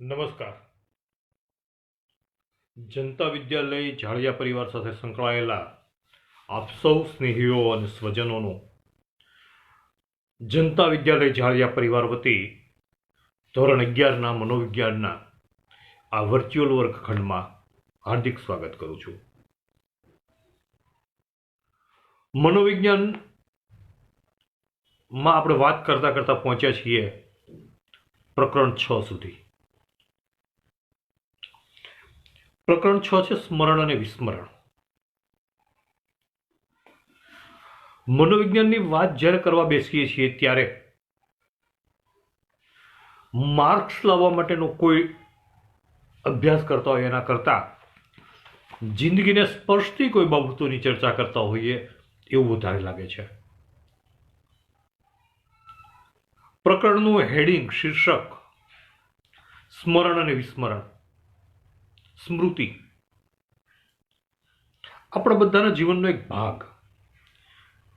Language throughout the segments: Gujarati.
નમસ્કાર. જનતા વિદ્યાલય ઝાડિયા પરિવાર સાથે સંકળાયેલા આપ સૌ સ્નેહીઓ અને સ્વજનોનો જનતા વિદ્યાલય ઝાડિયા પરિવાર વતી ધોરણ 11ના મનોવિજ્ઞાનના આ વર્ચ્યુઅલ વર્ગખંડમાં હાર્દિક સ્વાગત કરું છું. મનોવિજ્ઞાનમાં આપણે વાત કરતા કરતા પહોંચ્યા છીએ પ્રકરણ 6 સુધી. પ્રકરણ 6 છે સ્મરણ અને વિસ્મરણ. મનોવિજ્ઞાનની વાત જ્યારે કરવા બેસીએ છીએ ત્યારે માર્ક્સ લાવવા માટેનો કોઈ અભ્યાસ કરતા હોય એના કરતા જિંદગીને સ્પર્શતી કોઈ બાબતોની ચર્ચા કરતા હોઈએ એવું વધારે લાગે છે. પ્રકરણનું હેડિંગ, શીર્ષક સ્મરણ અને વિસ્મરણ. સ્મૃતિ આપણા બધાના જીવનનો એક ભાગ.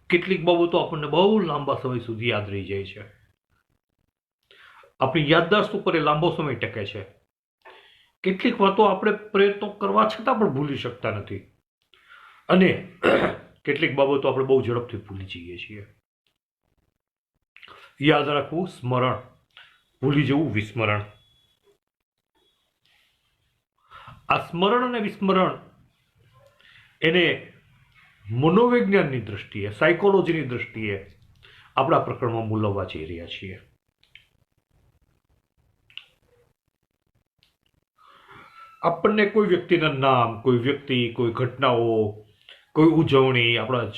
કેટલીક બાબતો આપણને બહુ લાંબા સમય સુધી યાદ રહી જાય છે. આપણી યાદદાસ્ત ઉપર એ લાંબો સમય ટકે છે. કેટલીક વાતો આપણે પ્રયત્નો કરવા છતાં પણ ભૂલી શકતા નથી અને કેટલીક બાબતો આપણે બહુ ઝડપથી ભૂલી જઈએ છીએ. યાદ રાખવું સ્મરણ, ભૂલી જવું વિસ્મરણ. આ સ્મરણ અને વિસ્મરણ એને મનોવિજ્ઞાનની દ્રષ્ટિએ, સાયકોલોજીની દ્રષ્ટિએ આપણા પ્રકરણમાં મૂલવવા જઈ રહ્યા છીએ. આપણને કોઈ વ્યક્તિના નામ, કોઈ વ્યક્તિ, કોઈ ઘટનાઓ, કોઈ ઉજવણી, આપણા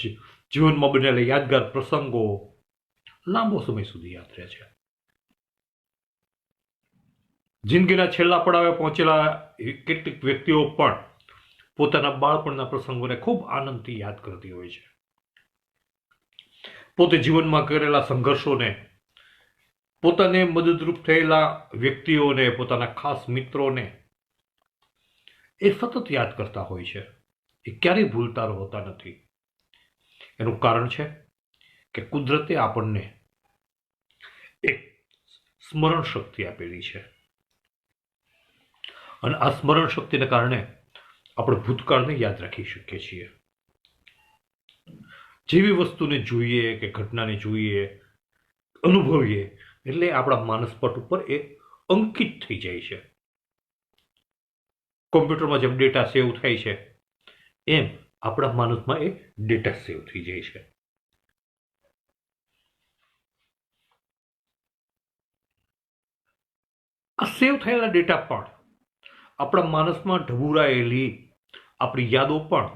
જીવનમાં બનેલા યાદગાર પ્રસંગો લાંબો સમય સુધી યાદ રહે છે. જિંદગીના છેલ્લા પડાવે પહોંચેલા કેટલીક વ્યક્તિઓ પણ પોતાના બાળપણના પ્રસંગોને ખૂબ આનંદથી યાદ કરતી હોય છે. પોતે જીવનમાં કરેલા સંઘર્ષોને, પોતાને મદદરૂપ થયેલા વ્યક્તિઓને, પોતાના ખાસ મિત્રોને એ સતત યાદ કરતા હોય છે. એ ક્યારેય ભૂલતા હોતા નથી. એનું કારણ છે કે કુદરતે આપણને એક સ્મરણ શક્તિ આપેલી છે અને આ સ્મરણ શક્તિને કારણે આપણે ભૂતકાળને યાદ રાખી શકીએ છીએ. જેવી વસ્તુને જોઈએ કે ઘટનાને જોઈએ, અનુભવીએ એટલે આપણા માનસપટ ઉપર એ અંકિત થઈ જાય છે. કોમ્પ્યુટરમાં જેમ ડેટા સેવ થાય છે એમ આપણા માનસમાં એ ડેટા સેવ થઈ જાય છે. આ સેવ થયેલા ડેટા પણ આપણા માનસમાં ઢબુરાયેલી આપણી યાદો પણ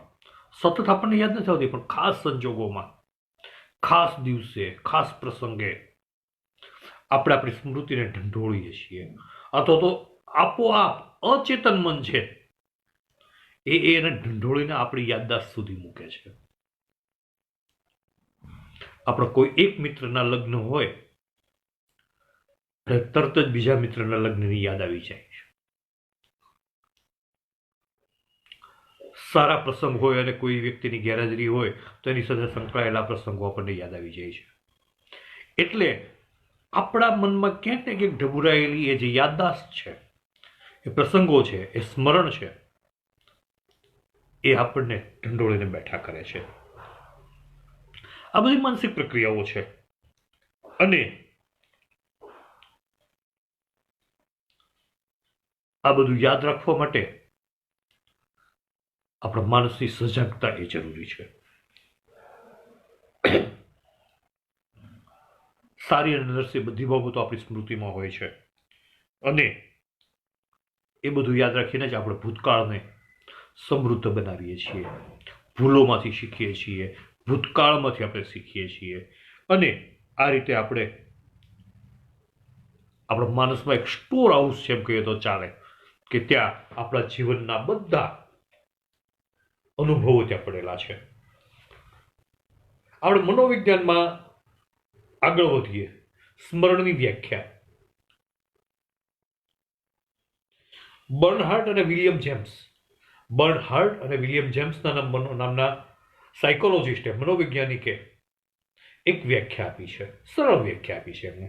સતત આપણને યાદ નથી આવતી, પણ ખાસ સંજોગોમાં, ખાસ દિવસે, ખાસ પ્રસંગે આપણે આપણી સ્મૃતિને ઢંઢોળીએ છીએ. અથવા તો આપોઆપ અચેતન મન છે એને ઢંઢોળીને આપણી યાદદાસ્ત સુધી મૂકે છે. આપણા કોઈ એક મિત્રના લગ્ન હોય તરત જ બીજા મિત્રના લગ્નની યાદ આવી જાય છે. સારા પ્રસંગ હોય અને કોઈ વ્યક્તિની ગેરહાજરી હોય તો એની સાથે સંકળાયેલા પ્રસંગો આપણને યાદ આવી જાય છે. એટલે આપણા મનમાં ક્યાંક ને ક્યાંક ઢબુરાયેલી એ જે યાદદાસ્ત છે, એ પ્રસંગો છે, એ સ્મરણ છે, એ આપણને ઢંઢોળીને બેઠા કરે છે. આ બધી માનસિક પ્રક્રિયાઓ છે અને આ બધું યાદ રાખવા માટે આપણા માનસની સજાગતા એ જરૂરી છે. સારી અને નરસી બધી બાબતો આપણી સ્મૃતિમાં હોય છે અને એ બધું યાદ રાખીને જ આપણે ભૂતકાળને સમૃદ્ધ બનાવીએ છીએ. ભૂલોમાંથી શીખીએ છીએ, ભૂતકાળમાંથી આપણે શીખીએ છીએ અને આ રીતે આપણે આપણા માનસમાં એક સ્ટોર હાઉસ છે એમ કહીએ તો ચાલે, કે ત્યાં આપણા જીવનના બધા અનુભવો ત્યાં પડેલા છે. આપણે મનોવિજ્ઞાનમાં આગળ વધીએ. સ્મરણની વ્યાખ્યા. બર્નહાર્ટ અને વિલિયમ જેમ્સ નામના સાયકોલોજિસ્ટે, મનોવૈજ્ઞાનિકે એક વ્યાખ્યા આપી છે, સરળ વ્યાખ્યા આપી છે એમને.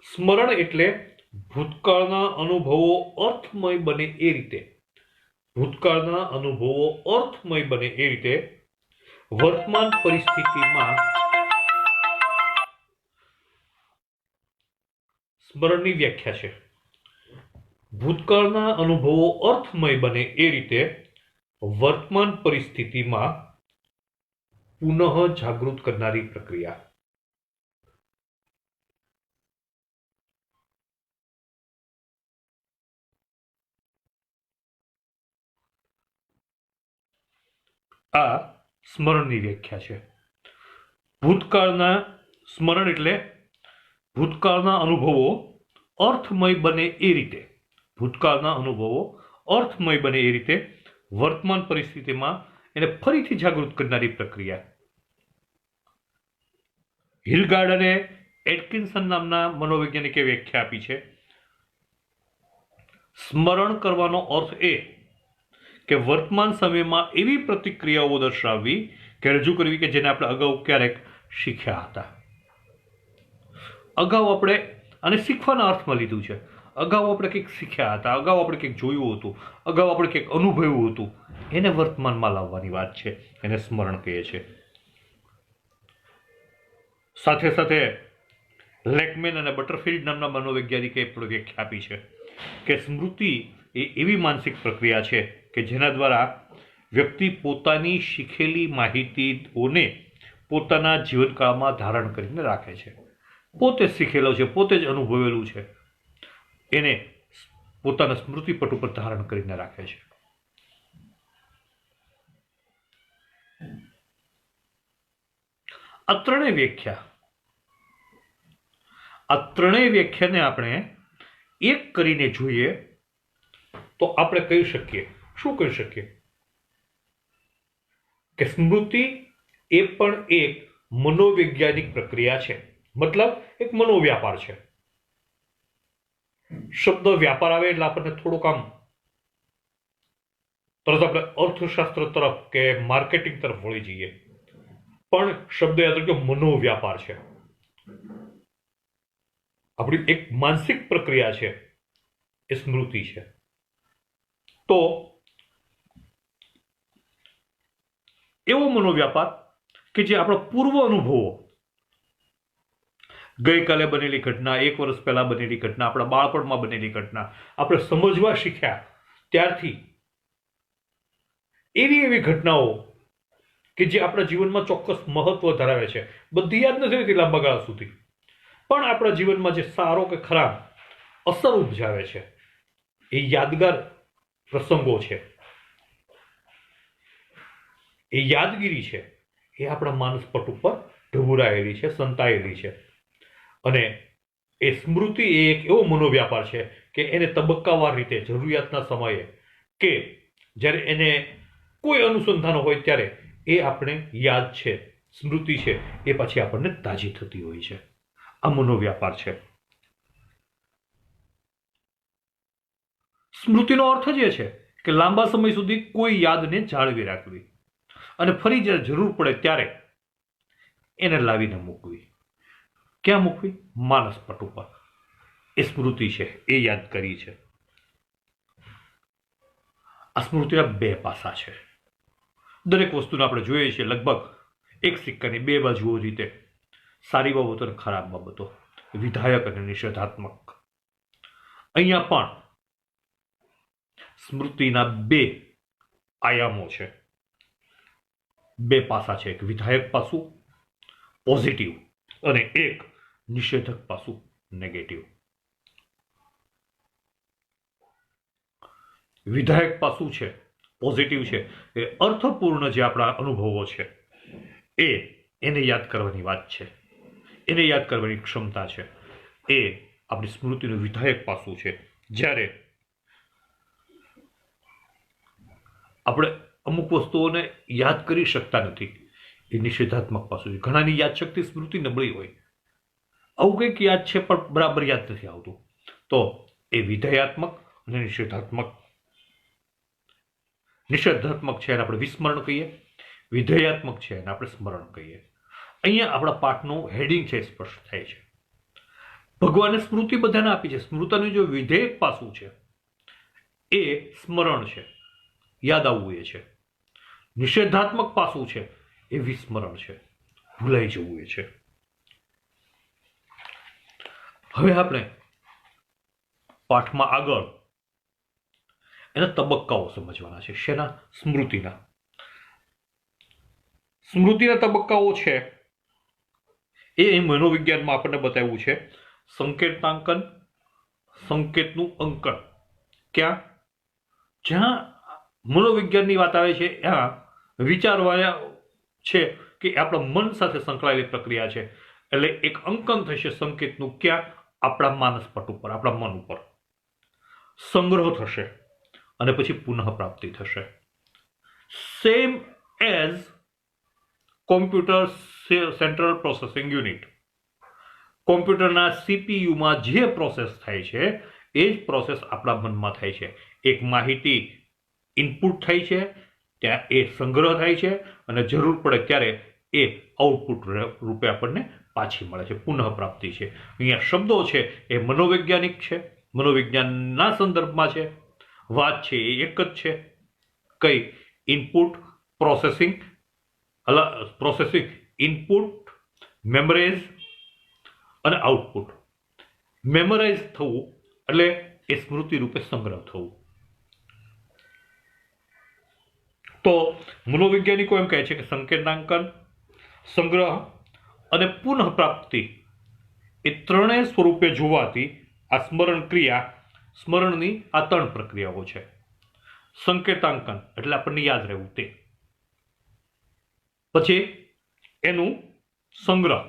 સ્મરણ એટલે ભૂતકાળના અનુભવો અર્થમય બને એ રીતે, ભૂતકાળના અનુભવો અર્થમય બને એ રીતે વર્તમાન પરિસ્થિતિમાં સ્મરણની વ્યાખ્યા છે. ભૂતકાળના અનુભવો અર્થમય બને એ રીતે વર્તમાન પરિસ્થિતિમાં પુનઃ જાગૃત કરનારી પ્રક્રિયા. આ સ્મરણની વ્યાખ્યા છે. ભૂતકાળના સ્મરણ એટલે ભૂતકાળના અનુભવો અર્થમય બને એ રીતે, ભૂતકાળના અનુભવો અર્થમય બને એ રીતે વર્તમાન પરિસ્થિતિમાં એને ફરીથી જાગૃત કરનારી પ્રક્રિયા. હિલગાર્ડ અને એટકિન્સન નામના મનોવૈજ્ઞાનિકે વ્યાખ્યા આપી છે. સ્મરણ કરવાનો અર્થ એ કે વર્તમાન સમયમાં એવી પ્રતિક્રિયાઓ દર્શાવવી કે રજૂ કરવી કે જેને આપણે અગાઉ ક્યારેક શીખ્યા હતા. અગાઉ આપણે આને શીખવાના અર્થમાં લીધું છે. અગાઉ આપણે કંઈક શીખ્યા હતા, અગાઉ આપણે કંઈક જોયું હતું, અગાઉ આપણે કંઈક અનુભવ્યું હતું, એને વર્તમાનમાં લાવવાની વાત છે. એને સ્મરણ કહે છે. સાથે સાથે લેકમેન અને બટરફિલ્ડ નામના મનોવૈજ્ઞાનિકે પણ વ્યાખ્યા આપી છે કે સ્મૃતિ એ એવી માનસિક પ્રક્રિયા છે કે જેના દ્વારા વ્યક્તિ પોતાની શીખેલી માહિતીઓને પોતાના જીવનકાળમાં ધારણ કરીને રાખે છે. પોતે જ શીખેલો છે, પોતે જ અનુભવેલું છે, એને પોતાના સ્મૃતિપટ ઉપર ધારણ કરીને રાખે છે. આ ત્રણેય વ્યાખ્યાને આપણે એક કરીને જોઈએ તો આપણે કહી શકીએ, શું કહી શકીએ કે સ્મૃતિ એ પણ એક મનોવૈજ્ઞાનિક પ્રક્રિયા છે. મતલબ એક મનોવ્યાપાર છે. શબ્દ વ્યાપાર આવે એટલે આપણને થોડુંક આમ તરત આપણે અર્થશાસ્ત્ર તરફ કે માર્કેટિંગ તરફ વળી જઈએ, પણ શબ્દ યાદ રાખજો, મનોવ્યાપાર છે. આપણી એક માનસિક પ્રક્રિયા છે એ સ્મૃતિ છે. તો એવો મનોવ્યાપાર કે જે આપણા પૂર્વ અનુભવો, ગઈકાલે બનેલી ઘટના, 1 વર્ષ પહેલા બનેલી ઘટના, આપણા બાળપણમાં બનેલી ઘટના, આપણે સમજવા શીખ્યા ત્યારથી એવી ઘટનાઓ કે જે આપણા જીવનમાં ચોક્કસ મહત્વ ધરાવે છે, બધી યાદ નથી રહેતી લાંબા ગાળા સુધી, પણ આપણા જીવનમાં જે સારો કે ખરાબ અસર ઉપજાવે છે એ યાદગાર પ્રસંગો છે, એ યાદગીરી છે, એ આપણા માનસપટ ઉપર ઢબુરાયેલી છે, સંતાયેલી છે. અને એ સ્મૃતિ એ એક એવો મનોવ્યાપાર છે કે એને તબક્કાવાર રીતે જરૂરિયાતના સમયે કે જ્યારે એને કોઈ અનુસંધાનો હોય ત્યારે એ આપણે યાદ છે, સ્મૃતિ છે, એ પછી આપણને તાજી થતી હોય છે. આ મનોવ્યાપાર છે. સ્મૃતિનો અર્થ જ એ છે કે લાંબા સમય સુધી કોઈ યાદને જાળવી રાખવી અને ફરી જ્યારે જરૂર પડે ત્યારે એને લાવીને મૂકવી. ક્યાં મૂકવી? માનસપટ ઉપર. એ સ્મૃતિ છે, એ યાદ કરી છે. આ સ્મૃતિના 2 પાસા છે. દરેક વસ્તુને આપણે જોઈએ છીએ લગભગ એક સિક્કાની 2 બાજુઓ રીતે, સારી બાબતો અને ખરાબ બાબતો, વિધાયક અને નિષેધાત્મક. અહીંયા પણ સ્મૃતિના 2 આયામો છે, 2 પાસા છે. એક વિધાયક પાસું પોઝિટિવ અને એક નિષેધક પાસું નેગેટિવ. વિધાયક પાસું છે, પોઝિટિવ છે, એ અર્થપૂર્ણ જે આપણા અનુભવો છે એને યાદ કરવાની વાત છે, એને યાદ કરવાની ક્ષમતા છે. એ આપણી સ્મૃતિનું વિધાયક પાસું છે. જ્યારે આપણે અમુક વસ્તુઓને યાદ કરી શકતા નથી, એ નિષેધાત્મક પાસું છે. ઘણાની યાદશક્તિ સ્મૃતિ નબળી હોય, આવું કંઈક યાદ છે પણ બરાબર યાદ નથી આવતું, તો એ વિધેયાત્મક અને નિષેધાત્મક છે એને આપણે વિસ્મરણ કહીએ, વિધેયાત્મક છે એને આપણે સ્મરણ કહીએ. અહીંયા આપણા પાઠનું હેડિંગ છે સ્પષ્ટ થાય છે. ભગવાને સ્મૃતિ બધાને આપી છે. સ્મૃતિનું જો વિધેયક પાસું છે એ સ્મરણ છે, યાદ આવવું એ છે. નિષેધાત્મક પાસું છે એ વિસ્મરણ છે, ભૂલાઈ જવું એ છે. હવે આપણે પાઠમાં આગળ એના તબક્કાઓ સમજવાના છે. શેના? સ્મૃતિના. સ્મૃતિના તબક્કાઓ છે એ મનોવિજ્ઞાનમાં આપણને બતાવ્યું છે. સંકેતાંકન, સંકેતનું અંકન. ક્યાં? જ્યાં મનોવિજ્ઞાનની વાત આવે છે ત્યાં વિચારવા છે કે આપણા મન સાથે સંકળાયેલી પ્રક્રિયા છે. એટલે એક અંકન થશે સંકેતનું. ક્યાં? આપણા માનસપટ ઉપર, આપણા મન ઉપર. સંગ્રહ થશે અને પછી પુનઃ પ્રાપ્તિ થશે. Same as computer central processing unit. કોમ્પ્યુટરના સીપીયુમાં જે પ્રોસેસ થાય છે એ જ પ્રોસેસ આપણા મનમાં થાય છે. એક માહિતી ઇનપુટ થાય છે, ત્યાં એ સંગ્રહ થાય છે અને જરૂર પડે ત્યારે એ આઉટપુટ રૂપે આપણને પાછી મળે છે. પુનઃ પ્રાપ્તિ છે. અહીંયા શબ્દો છે એ મનોવૈજ્ઞાનિક છે, મનોવિજ્ઞાનના સંદર્ભમાં છે. વાત છે એ એક જ છે. કઈ? ઇનપુટ, પ્રોસેસિંગ, ઇનપુટ, મેમરાઇઝ અને આઉટપુટ. મેમરાઇઝ થવું એટલે એ સ્મૃતિ રૂપે સંગ્રહ થવું. તો મનોવૈજ્ઞાનિકો એમ કહે છે કે સંકેતાંકન, સંગ્રહ અને પુનઃ પ્રાપ્તિ એ ત્રણેય સ્વરૂપે જોવાતી આ સ્મરણ ક્રિયા, સ્મરણની આ ત્રણ પ્રક્રિયાઓ છે. સંકેતાંકન એટલે આપણને યાદ રહેવું તે. પછી એનું સંગ્રહ,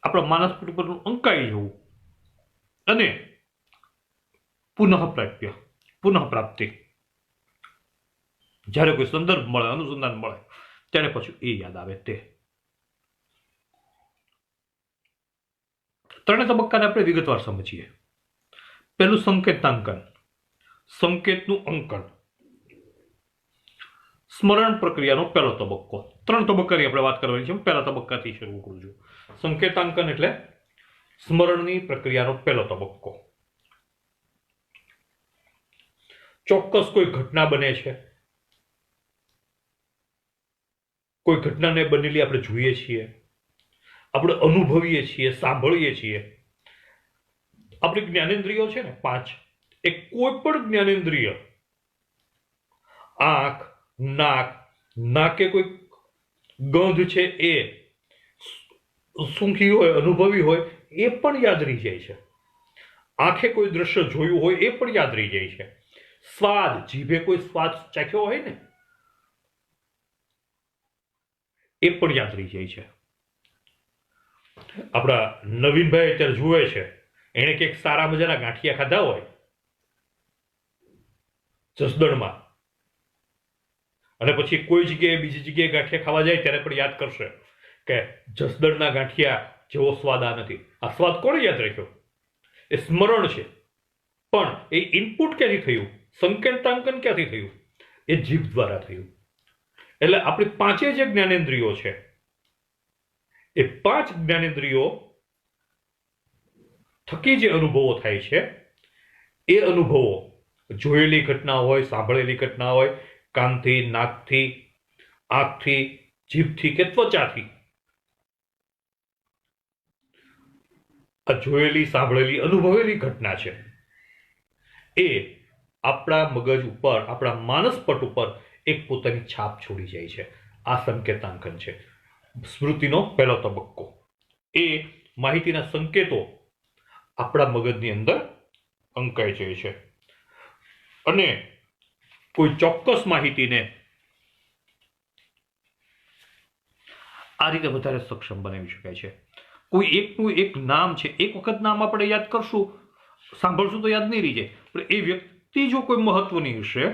આપણા માનસપટ ઉપરનું અંકાઈ જવું. અને પુનઃ પ્રાપ્તિ, જ્યારે કોઈ સંદર્ભ મળે, અનુસંધાન મળે ત્યારે પછી એ યાદ આવે તે. ત્રણેય તબક્કાને આપણે વિગતવાર સમજીએ. પહેલું સંકેતાંકન, સંકેતનું અંકન. સ્મરણ પ્રક્રિયાનો પહેલો તબક્કો. ત્રણ તબક્કાની આપણે વાત કરવાની છે. પહેલા તબક્કાથી શરૂ કરું છું. સંકેતાંકન એટલે સ્મરણની પ્રક્રિયાનો પહેલો તબક્કો. ચોક્કસ કોઈ ઘટના બને છે, કોઈ ઘટનાને બનેલી આપણે જોઈએ છીએ, આપણે અનુભવીએ છીએ, સાંભળીએ છીએ. આપણી જ્ઞાનેન્દ્રિયો છે ને 5, એ કોઈ પણ જ્ઞાનેન્દ્રિય, આંખ, નાકે કોઈ ગંધ છે એ સૂંઘી હોય, અનુભવી હોય, એ પણ યાદ રહી જાય છે. આંખે કોઈ દ્રશ્ય જોયું હોય એ પણ યાદ રહી જાય છે. સ્વાદ, જીભે કોઈ સ્વાદ ચાખ્યો હોય ને એ પણ યાદ રહી જાય છે. આપણા નવીનભાઈ અત્યારે જુએ છે, એને કંઈક સારા મજાના ગાંઠિયા ખાધા હોય જસદણમાં, અને પછી કોઈ જગ્યાએ બીજી જગ્યાએ ગાંઠિયા ખાવા જાય ત્યારે પણ યાદ કરશે કે જસદણના ગાંઠિયા જેવો સ્વાદ આ નથી. આ સ્વાદ કોણે યાદ રાખ્યો? એ સ્મરણ છે. પણ એ ઇનપુટ ક્યાંથી થયું? સંકેતાંકન ક્યાંથી થયું? એ જીભ દ્વારા થયું. એટલે આપણી પાંચે જે જ્ઞાનેન્દ્રિયો છે એ 5 જ્ઞાનેન્દ્રિયો થકી જે અનુભવો થાય છે એ અનુભવો જોયેલી ઘટના હોય, સાંભળેલી ઘટના હોય, કાનથી, નાકથી, આંખથી, જીભથી કે ત્વચાથી, આ જોયેલી, સાંભળેલી, અનુભવેલી ઘટના છે એ આપણા મગજ ઉપર, આપણા માનસપટ ઉપર એક પોતાની છાપ છોડી જાય છે. આ સંકેતાંકન છે. સ્મૃતિનો પહેલો તબક્કો. એ માહિતીના સંકેતો આપણા મગજની અંદર અંકાઈ જાય છે અને કોઈ ચોક્કસ માહિતીને આ રીતે વધારે સક્ષમ બનાવી શકાય છે. કોઈ એકનું એક નામ છે, એક વખત નામ આપણે યાદ કરશું, સાંભળશું તો યાદ નહીં રહી જાય, પણ એ વ્યક્તિ જો કોઈ મહત્વની હશે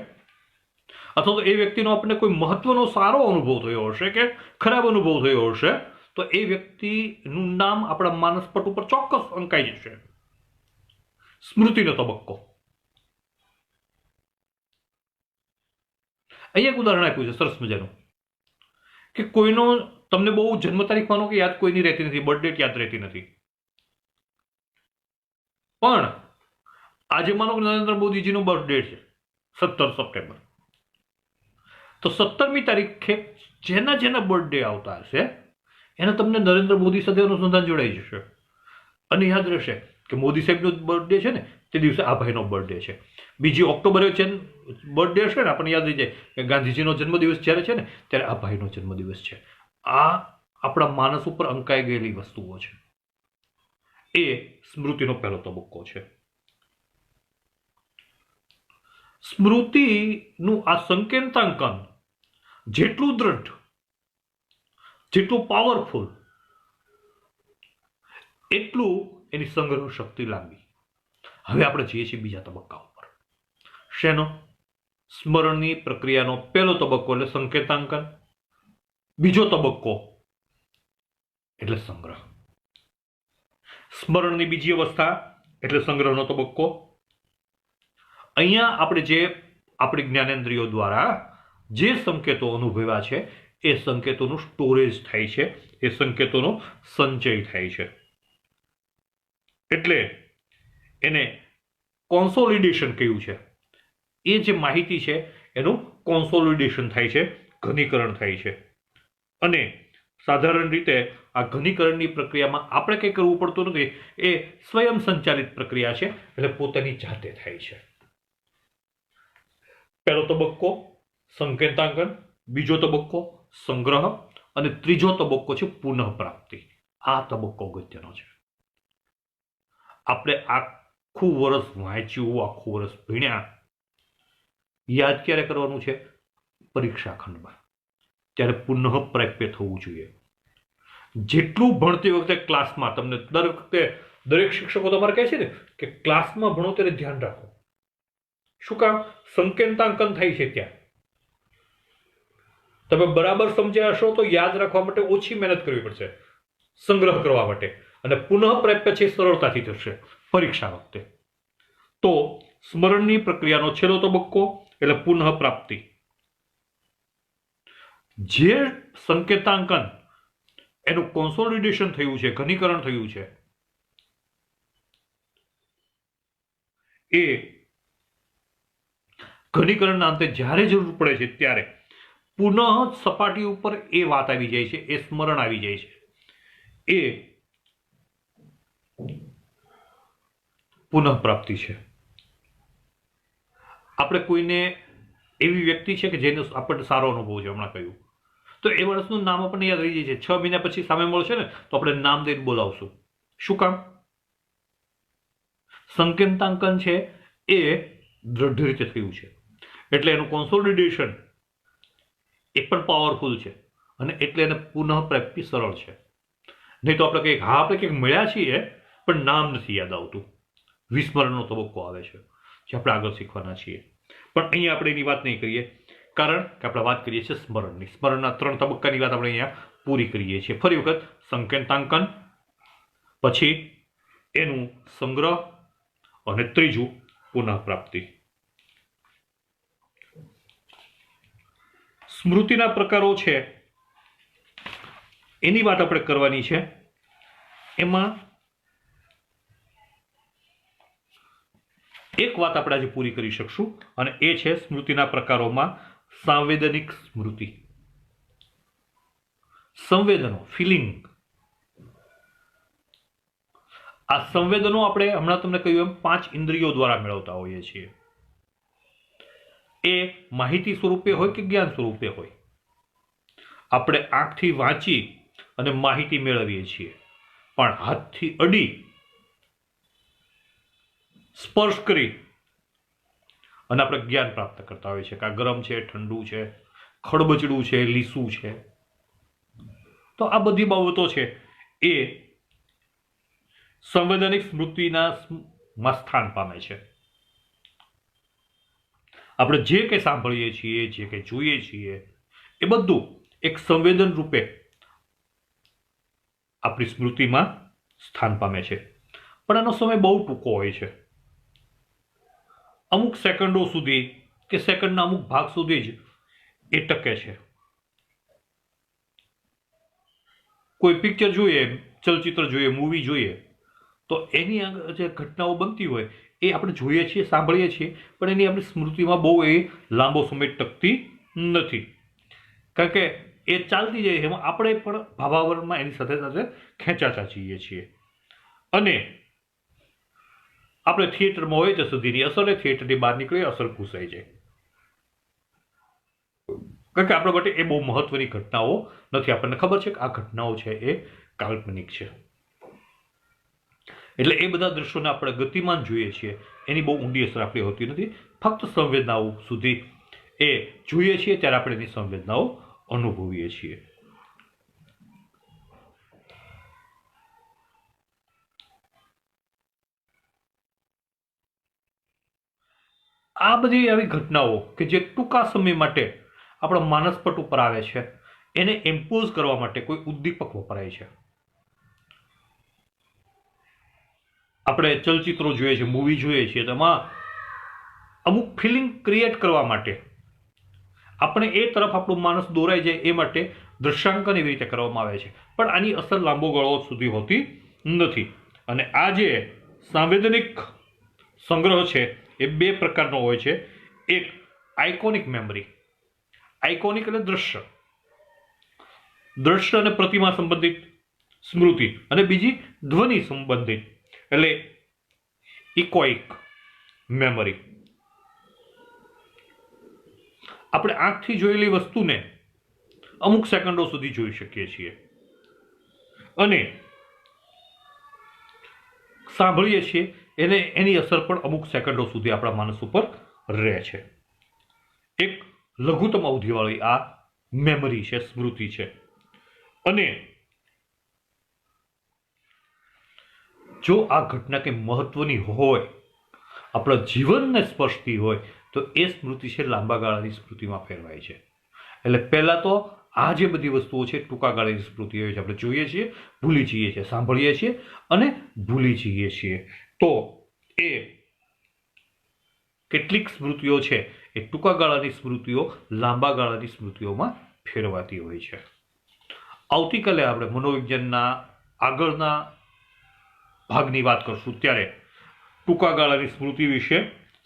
અથવા તો એ વ્યક્તિનો આપણને કોઈ મહત્વનો સારો અનુભવ થયો હશે કે ખરાબ અનુભવ થયો હશે તો એ વ્યક્તિનું નામ આપણા માનસપટ ઉપર ચોક્કસ અંકાઈ જશે. સ્મૃતિનો તબક્કો. અહીંયા એક ઉદાહરણ આપ્યું છે સરસ મજાનું કે કોઈનો તમને બહુ જન્મ તારીખ માનો કે યાદ કોઈની રહેતી નથી, બર્થ ડેટ યાદ રહેતી નથી, પણ આજે માનો કે નરેન્દ્ર મોદીજીનો બર્થડે છે 17 સપ્ટેમ્બર, તો 17મી તારીખે જેના જેના બર્થડે આવતા હશે એને તમને નરેન્દ્ર મોદી સાથે અનુસંધાન જોડાઈ જશે અને યાદ રહેશે કે મોદી સાહેબનો બર્થડે છે ને તે દિવસે આ ભાઈનો બર્થડે છે. 2 ઓક્ટોબરે બર્થડે હશે ને આપણને યાદ રહી જાય કે ગાંધીજીનો જન્મદિવસ જ્યારે છે ને ત્યારે આ ભાઈનો જન્મદિવસ છે. આ આપણા માનસ ઉપર અંકાઈ ગયેલી વસ્તુઓ છે. એ સ્મૃતિનો પહેલો તબક્કો છે. સ્મૃતિનું આ સંકેતાંકન જેટલું દ્રઢ, જેટલું પાવરફુલ, એટલું એની સંગ્રહ શક્તિ લાંબી. હવે આપણે જઈએ છીએ બીજા તબક્કા ઉપર. શેનો? સ્મરણની પ્રક્રિયાનો પહેલો તબક્કો એટલે સંકેતાંકન, બીજો તબક્કો એટલે સંગ્રહ. સ્મરણની બીજી અવસ્થા એટલે સંગ્રહનો તબક્કો. અહીંયા આપણે જે આપણી જ્ઞાનેન્દ્રિયો દ્વારા જે સંકેતો અનુભવ્યા છે એ સંકેતોનું સ્ટોરેજ થાય છે, એ સંકેતોનો સંચય થાય છે. એટલે એને કોન્સોલિડેશન કહ્યું છે. એ જે માહિતી છે એનું કોન્સોલિડેશન થાય છે, ઘનીકરણ થાય છે. અને સાધારણ રીતે આ ઘનીકરણની પ્રક્રિયામાં આપણે કંઈ કરવું પડતું નથી, એ સ્વયં સંચાલિત પ્રક્રિયા છે, એટલે પોતાની જાતે થાય છે. પહેલો તબક્કો સંકેતાંકન, બીજો તબક્કો સંગ્રહ અને ત્રીજો તબક્કો છે પુનઃપ્રાપ્તિ. આ તબક્કો અગત્યનો છે. આપણે આખું વર્ષ વાંચ્યું, આખું વર્ષ ભણ્યા, યાદ ક્યારે કરવાનું છે? પરીક્ષા ખંડમાં. ત્યારે પુનઃપ્રાપ્ય થવું જોઈએ. જેટલું ભણતી વખતે ક્લાસમાં તમને દર વખતે દરેક શિક્ષકો તમારે કહે છે ને કે ક્લાસમાં ભણો ત્યારે ધ્યાન રાખો. શું કામ? સંકેતાંકન થાય છે ત્યાં. તમે બરાબર સમજ્યા હશો તો યાદ રાખવા માટે ઓછી મહેનત કરવી પડશે, સંગ્રહ કરવા માટે, અને પુનઃપ્રાપ્ય છે સરળતાથી થશે પરીક્ષા વખતે. તો સ્મરણની પ્રક્રિયાનો છેલ્લો તબક્કો એટલે પુનઃપ્રાપ્તિ. જે સંકેતાંકન એનું કોન્સોલિડેશન થયું છે, ઘનીકરણ થયું છે, એ ઘનીકરણના અંતે જ્યારે જરૂર પડે છે ત્યારે પુનઃ સપાટી ઉપર એ વાત આવી જાય છે, એ સ્મરણ આવી જાય છે. એ પુનઃપ્રાપ્તિ છે. આપણે કોઈને એવી વ્યક્તિ છે કે જેનો આપણને સારો અનુભવ છે, હમણાં કહ્યું, તો એ માણસનું નામ આપણને યાદ રહી જાય છે. 6 મહિના પછી સામે મળશે ને તો આપણે નામ દઈને બોલાવશું. શું કામ? સંકેતાંકન છે એ દ્રઢ રીતે થયું છે, એટલે એનું કોન્સોલિડેશન એ પણ પાવરફુલ છે, અને એટલે એને પુનઃપ્રાપ્તિ સરળ છે. નહીં તો આપણે કંઈક આપણે કંઈક મળ્યા છીએ પણ નામ નથી યાદ આવતું. વિસ્મરણનો તબક્કો આવે છે જે આપણે આગળ શીખવાના છીએ. પણ અહીંયા આપણે એની વાત નહીં કરીએ, કારણ કે આપણે વાત કરીએ છીએ સ્મરણની. સ્મરણના 3 તબક્કાની વાત આપણે અહીંયા પૂરી કરીએ છીએ. ફરી વખત સંકેતાંકન, પછી એનું સંગ્રહ અને ત્રીજું પુનઃપ્રાપ્તિ. સ્મૃતિના પ્રકારો છે એની વાત આપણે કરવાની છે. એમાં એક વાત આપણે આજે પૂરી કરી શકશું, અને એ છે સ્મૃતિના પ્રકારોમાં સાંવેદનિક સ્મૃતિ. સંવેદનો, ફિલિંગ. આ સંવેદનો આપણે હમણાં તમને કહ્યું એમ 5 ઇન્દ્રિયો દ્વારા મેળવતા હોઈએ છીએ. એ માહિતી સ્વરૂપે હોય કે જ્ઞાન સ્વરૂપે હોય. આપણે આંખથી વાંચી અને માહિતી મેળવીએ છીએ, પણ હાથથી અડી, સ્પર્શ કરી અને આપણે જ્ઞાન પ્રાપ્ત કરતા હોઈએ છીએ કે આ ગરમ છે, ઠંડુ છે, ખડબચડું છે, લીસું છે. તો આ બધી બાબતો છે એ સંવેદનિક સ્મૃતિના સ્થાન પામે છે. આપણે જે કંઈ સાંભળીએ છીએ, જે કંઈ જોઈએ છીએ, એ બધું એક સંવેદન રૂપે આપણી સ્મૃતિમાં સ્થાન પામે છે. પણ એનો સમય બહુ ટૂંકો હોય છે. અમુક સેકન્ડો સુધી કે સેકન્ડના અમુક ભાગ સુધી જ એ ટકે છે. કોઈ પિક્ચર જોઈએ, ચલચિત્ર જોઈએ, મૂવી જોઈએ, તો એની જે ઘટનાઓ બનતી હોય એ આપણે જોઈએ છીએ, સાંભળીએ છીએ, પણ એની આપણી સ્મૃતિમાં બહુ એ લાંબો સમય ટકતી નથી, કારણ કે એ ચાલતી જાય છે, એમાં આપણે પણ ભાવાવરણમાં એની સાથે સાથે ખેંચાતા જઈએ છીએ. અને આપણે થિયેટરમાં હોય ત્યાં સુધીની અસર, થિયેટરની બહાર નીકળી અસર ઘૂસાઈ જાય, કારણ કે આપણા માટે એ બહુ મહત્વની ઘટનાઓ નથી. આપણને ખબર છે કે આ ઘટનાઓ છે એ કાલ્પનિક છે, એટલે એ બધા દ્રશ્યોને આપણે ગતિમાન જોઈએ છીએ, એની બહુ ઊંડી અસર આપણી હોતી નથી. ફક્ત સંવેદનાઓ સુધી એ જોઈએ છીએ ત્યારે આપણે એની સંવેદનાઓ અનુભવીએ છીએ. આ બધી આવી ઘટનાઓ કે જે ટૂંકા સમય માટે આપણા માનસપટ ઉપર આવે છે, એને ઇમ્પોઝ કરવા માટે કોઈ ઉદ્દીપક વપરાય છે. આપણે ચલચિત્રો જોઈએ છીએ, મૂવી જોઈએ છીએ, તેમાં અમુક ફિલિંગ ક્રિએટ કરવા માટે, આપણે એ તરફ આપણું માનસ દોરાઈ જાય એ માટે દ્રશ્યાંકન એવી રીતે કરવામાં આવે છે, પણ આની અસર લાંબો ગાળો સુધી હોતી નથી. અને આ જે સાંવેદનિક સંગ્રહ છે એ બે પ્રકારનો હોય છે. એક આઇકોનિક મેમરી, આઇકોનિક એટલે દ્રશ્ય, દ્રશ્ય અને પ્રતિમા સંબંધિત સ્મૃતિ, અને બીજી ધ્વનિ સંબંધિત એટલે ઇકોઇક મેમરી. આપણે આંખથી જોયેલી વસ્તુને અમુક સેકન્ડો સુધી જોઈ શકીએ છીએ અને સાંભળીએ છીએ, એને એની અસર પણ અમુક સેકન્ડો સુધી આપણા માનસ ઉપર રહે છે. એક લઘુત્તમ અવધિવાળી આ મેમરી છે, સ્મૃતિ છે. અને જો આ ઘટના કે મહત્વની હોય, આપણા જીવનને સ્પર્શતી હોય, તો એ સ્મૃતિ છે લાંબા ગાળાની સ્મૃતિમાં ફેરવાય છે. એટલે પહેલા તો આ જે બધી વસ્તુઓ છે ટૂંકા ગાળાની સ્મૃતિ હોય છે, આપણે જોઈએ છીએ, ભૂલી જઈએ છીએ, સાંભળીએ છીએ અને ભૂલી જઈએ છીએ. તો એ કેટલીક સ્મૃતિઓ છે એ ટૂંકા ગાળાની સ્મૃતિઓ લાંબા ગાળાની સ્મૃતિઓમાં ફેરવાતી હોય છે. આવતીકાલે આપણે મનોવિજ્ઞાનના આગળના ભાગની વાત કરશું, ત્યારે ટૂંકા ગાળાની સ્મૃતિ વિશે,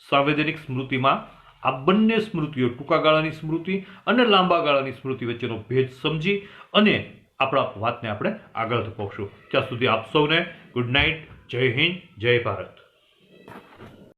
સાંવેદનિક સ્મૃતિમાં આ બંને સ્મૃતિઓ, ટૂંકા ગાળાની સ્મૃતિ અને લાંબા ગાળાની સ્મૃતિ વચ્ચેનો ભેદ સમજી અને આપણા વાતને આપણે આગળ ધપાવશું. ત્યાં સુધી આપ સૌને ગુડ નાઇટ. જય હિન્દ, જય ભારત.